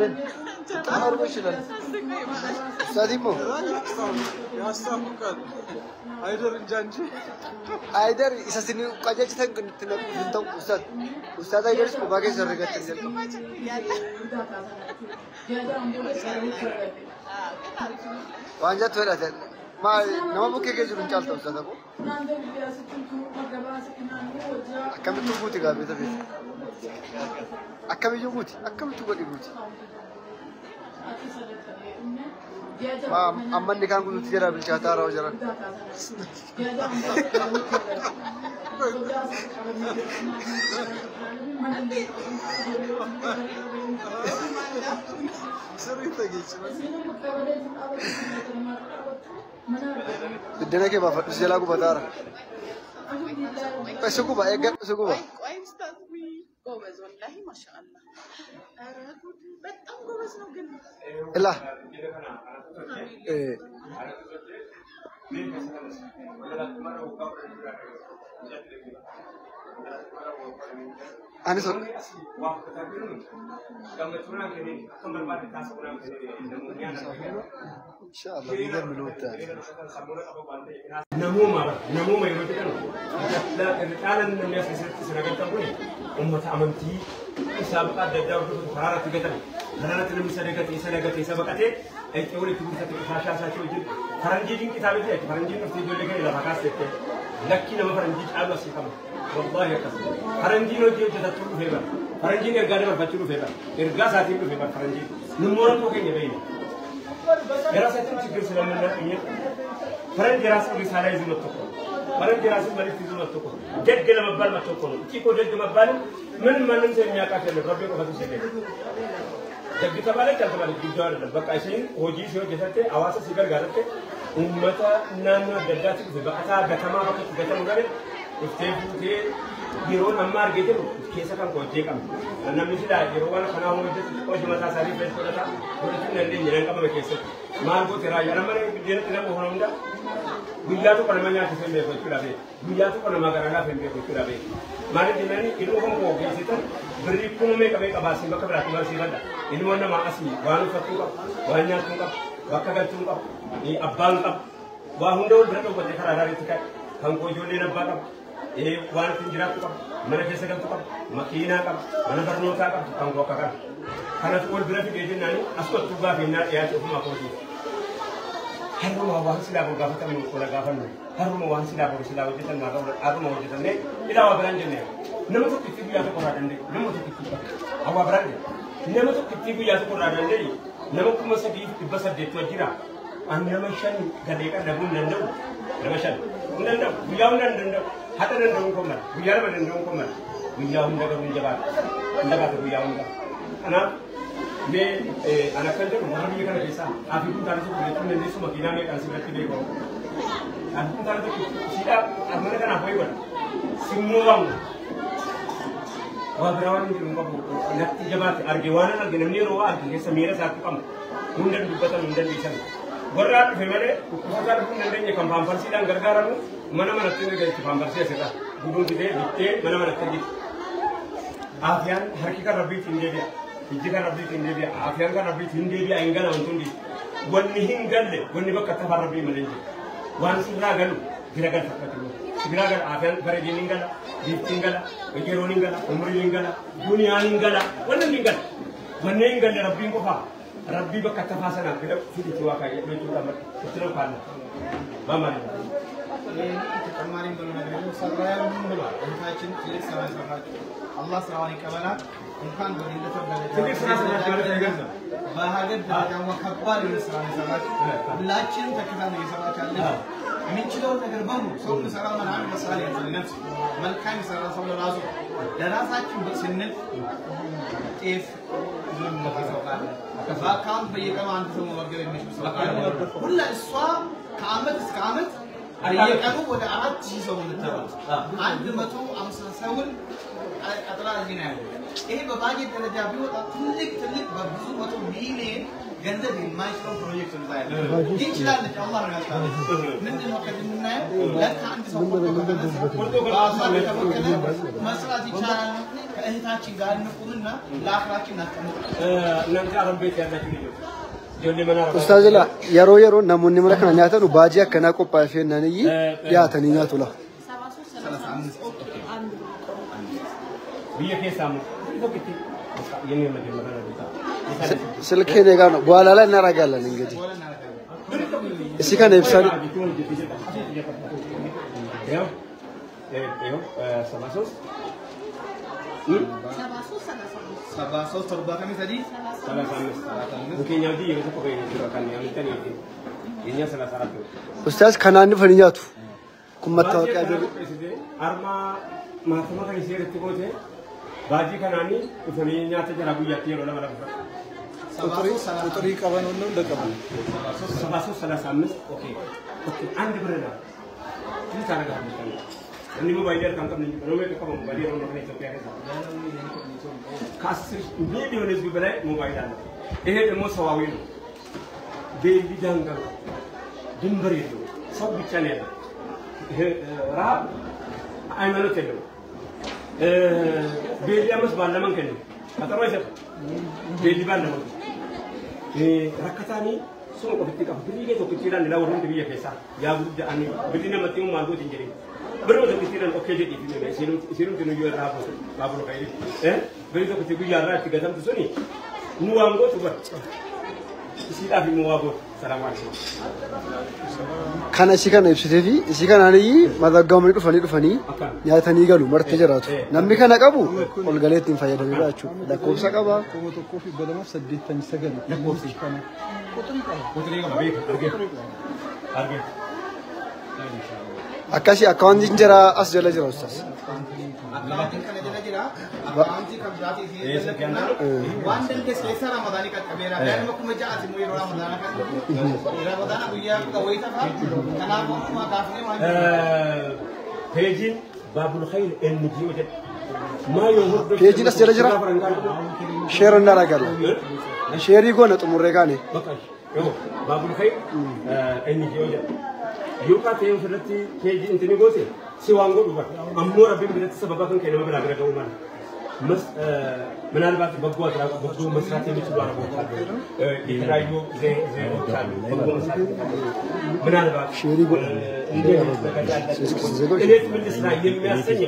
وين عمر وشلون ساديمو يا استاذ هيدر الجانجي هيدر يساسني قاجج تنتو استاذ هيدر اسمه باقي سرقت وانجت ولا ما نما بوكي كيجرون چالتا استاذ ابو كم تبوتي غابي تبي أكمل يوموتي أكمل تقولي يوموتي ما أما اللي كان يقولوا تجرا بالشاتارة وجرا الدنيا كيف بس جلاكوا بتارة بس سكوبا إيه سكوبا جوز والله ما شاء الله. بتأم جوز نوجن. لا. إيه. أنا سو. إن شاء الله يقدر ملوتا. نموما يروتكنا. لا الآن الناس سنقول تقولي أمة أمتي سابقة دجاج فرارة تقدر. فرارة المسرقة سابقة أي تقولي تقول تحاشا ساتوجد. فرنجين كتابة ذي فرنجين نفتي دولة إلى فكاسة. لكن ما فرنجين على سكما. والله يكسر. فرنجين ودي جدتوا فيها. فرنجين يرجعوا بفتشوا فيها. يرجع ساتين فيها فرنجين. نمورن توكين يبين. جراساتين تكير سلامنا إيه. فرنج جراس رسالة يزيد متوقع. فرنج جراس مالك يزيد متوقع. جد جل مبال متوقع. كيكو جد مبال من نسمع مياكا كله ربي كفاته سيده. جد كتابله جد كتابله جدار بقى عشان هوجي شو جسته أواسة سيجار غارته أمتا نانا جدات بقى غتما بقى غتما غيره استيفو كي يرون أمار جيتو كيسا كان كوجي كم أنا مثلا يروان خنا هو جت كوجي متى ساري بس كذا تا بقول نندي نيران كم بكيسة مار بو ترى يا نمر جينا تنا بهرم دا بيجاتو كلام نيا كيسة بيكو كلابي بيجاتو كلام كرانا فين بيكو كلابي مار جيناني إنه هم كوجي سيتا بري كومي كبي كباسي ما كبر أتمنى سيبدا إنه وانا ما أسمي وانو فتوكا وانيا توكا وكذا توكا إيه أبان كاب وهندول برضو بدي خرارا ريتكا هم كوجولي نبغى إيه وان تنجرا توكا mana kesa kan tukar makina kan mana bernota kan tukang boka kan karena tukar berarti dia nani askot tuga bina ya tu rumah kau haru mau wahang sila boga kita mengkola gavan haru mau wahang sila boga sila wajib dan naga aku mau wajib dan ne ida awak berani ne nama tu kitibu ya tu koran ne nama tu kitibu awak berani nama tu kitibu ya tu koran ne nama tu masa di besar di tu jira nama shan gadeka dabun nandau nama shan nandau buyau nandau hatta nandau komar buyar pada nandau komar buyau nandau menjabat menjabat buyau nandau anak me anak kan tu mana dia kan desa api pun tarik tu betul nanti semua kira me kan seperti bego api pun tarik tu tidak mana kan apa itu semua orang wah berawan ni rumah nanti jabat argiwana lagi namanya roa argi semira satu kam mundan dibatan mundan bisa berat family ukuzar pun nanti kam pampar sidang gara-gara mana tu ni jadi pampar sih sekarang gudung kita bitte mana terjadi afian harkikan Rabbi tinggi dia Ijikan Rabbi tinggi dia afian kan Rabbi tinggi dia enggak nonton di wani hinggalle wani bakata Rabbi melenji wan siragan gerakan fakat itu gerakan afian pada di ninggala di tinggala egero ninggala umri ninggala dunia ninggala wani hinggalle Rabbi ko fa Rabbi bakata fasana kita sudah tua kayak itu kamar terus kan mama ini kemarin belum saya belum entahcin cilik sama Allah selawan kemana እንኳን በእንደተ በለደ በሀገር ደረጃ ወከባድ ይመስላል ሰማች ሁላችንም ተከታተል እየሰራቻለ ምንችለው ነገር በሙሉ ሰው ሰራው ማን መስራት ያለነፍስ መልካም ሰራ ሰው ለራሳችን በስንል ጤፍ ምን ማሳውቃለ በአካውንት በየቀኑ አንድ ሰው መወገብ የሚችል ሰው ካለ ሁላ እሷ ከአመት እስከ አመት በየቀኑ ወደ 4000 ሰው እንተባለ 150 ሰውን አጥራ ዚና ያለው ይሄ በባጀት ደረጃ ቢወጣ ትልቅ በብዙ መቶ ሚሊዮን ገንዘብ የማይሽረው ፕሮጀክት ነው ያለው ይችላል አላህ ነው ያስታውስ ምንድነው ከድምናየው ለካ አንድ ሰው ወጥቶ መስራት ይቻላል ከእህታችን ጋር እንቁምና ለአኽራችን እናስቀምጥ እናንተ አረብ ቤት ያላችሁ ልጆች أستاذ لا يرو نموني ملكنا نياتن وباجي كنا كوبا في ناني ياتني ناتولا سلكي نيجانو بوالا لا نراجعلا نيجي إيش كان يبصر Sabasos terbuat kami tadi. Mungkin yang di itu pakai gerakan yang tadi ini salah satu. Ustaz kanan faninya tu. Kumat tahu kaya Arma mahasiswa kan isi itu kode. Baji kanani faninya tu jadi abu yati orang mana. Putri kawan undang dah kawan. Sabasos salah samis. Okey. Anda berada. Ini cara kami. Ini mobile dia tangkap ni. Kalau mereka kamu mobile dia orang itu kaya kasih video ni juga boleh mobile anda. Ini demo sawawin. Baby jangan dimber itu. सब बिचाने रात आई मानो चलो बेली आमस बांधा मंग करें आता वैसे बेली बांधा मंग रखतानी सुन को बिट्टी का बिट्टी के तो किचड़ा नीला वरुण टीवी है कैसा या बुद्ध आनी बिट्टी ने मत्ती में मालूम जिंजरी बरोबर तो किचड़ा ओके जे टीवी में सिरुम तो न्यू राह हो बाबू लोग आये बड़ी तो किसी को यार रात की गजम तो सुनी मुआंगो तो बस इसी तरह मुआंगो Kana isi kana ibsite fi isi kana ni madaggamni dhufani nyaatanii galu marte jiraatu namni kana qabu ol galeetti hin fayyadamu jechuu lakkoofsa qaba Komo tokko fi balama 89 lakkoofsi kana qotri qaba arge akkasi akkaawuntiin jira as jala jira ustaas akkaawuntiin kana jala jira akkaawuntii kan biraati fi waan dandees keessa ramadanii qaqqabeera yaaduma kuma ja'ati mu yeroo ramadana kan ramadana guyyaa ka wayita fa kanaaf akkuma kaafne waan pejin babul khair NGO jedh ma yoo pejin as jala jira share naragala share goona xumurre kaane babul khair NGO jedh Yuka teh userati keji intini gote si wango duba ammo rabbi bidat sababa kan kenema bela bela gauman mas menalbat bagwa bagwa masrat የሚችሉ አረቦች አሉ የተለያዩ ዜጎች አሉ bagwa masrat menalbat እኔስ ምን ልስራ የሚያሰኝ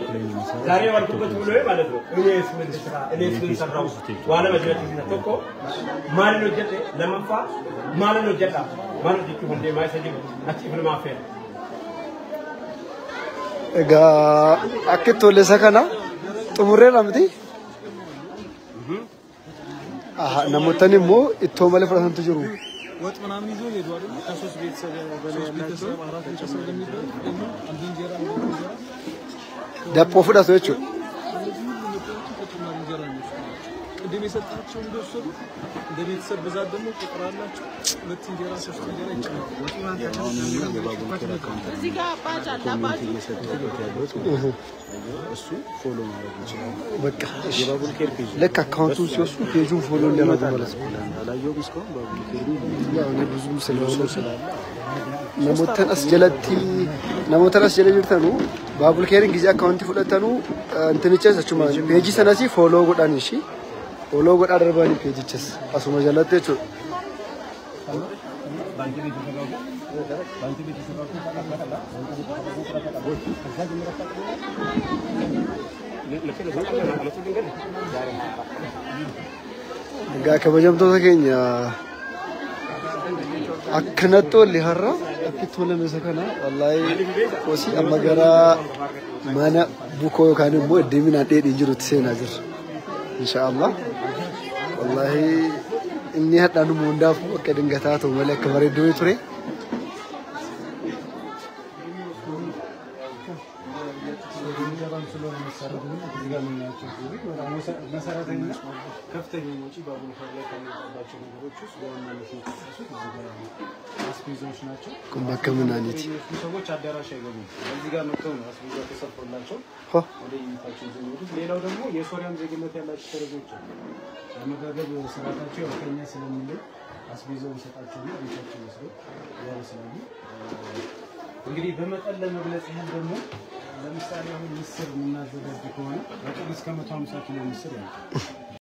ዛሬ ዋልኩበት ብሎ ማለት ነው እኔስ ምን ልስራ እኔስ ምን ሰራው ዋለ መጀመሪያ ተቆ ማን ነው ጀተ ለመንፋ ማን ነው ጀታ ማን ነው ጀቱ እንደ ማይሰጅ አጭፍን ማፈር ega akkitole sakana tumurre lamti aha namotani mo itto male farasantu jiru ወጥ ምናምን ይዞ ሄዱ አይደል ከሶስት ቤተሰብ በላይ ያላቸው አራት ቤተሰብ እንደሚባል ደግሞ አንድ እንጀራ ዳፖ ፍዳቶ እቹ ቅድም የሰጣቸው እንደወሰዱ እንደ ቤተሰብ ብዛት ደግሞ ቁጥር አላቸው ሁለት እንጀራ ሶስት እንጀራ ይችላል እዚህ ጋር ባጅ አለ ባጅ እሱ ፎሎ ማድረግ ይችላል በቃ የባቡል ኬር ፔጅ ለካ አካውንቱን ሲወስዱ ፔጁን ፎሎ እንዲያደርጉ ማለት ነው አላየው እስካሁን ባቡል ኬር ያው ነው ብዙም ስለሆነ namoota as jala jirtanu baabul keerin giዜ አካውንቲ fudhatanu እንትንቸስ አቹማ ፔጂ ሰነሲ ፎሎ godhan ishi ፎሎ godha darbani ፔጂቸስ asuma jalatti jechu ga kabajamtoota keenya akkanatto liharra akkitole mesakana wallahi kosi amagara mana buko kan mo edimina dedi jiruti sena jir inshallah wallahi inni hadanu mo ndafu akka dingata to malaka bare do ture መሰረተኛ ከፍተኛ ወጪ ባቡል ኬር ላይ ከሚባቸው ነገሮች ውስጥ በዋናነት የሚጠቀሱት አስቤዛዎች ናቸው። ኩምባከምናኒት ሰዎች አዳራሽ አይገቡም። እዚህ ጋር መጥተው ነው አስቤዛ ተሰርቶላቸው ወደ የሚታቸው የሚሄዱት። ሌላው ደግሞ የሶሪያም ዜግነት ያላቸው ሰዎች አመጋገብ ስርዓታቸው ከኛ ስለሚለይ አስቤዛውን ሰጣቸውና ቤታቸው ወስደው ያበስላሉ። እንግዲህ በመጠን ለመግለጽ ያህል ደግሞ ለምሳሌ አሁን ምስር የምናዘጋጅ ከሆነ በቀን እስከ 150 ኪሎ ምስር ያልቃል።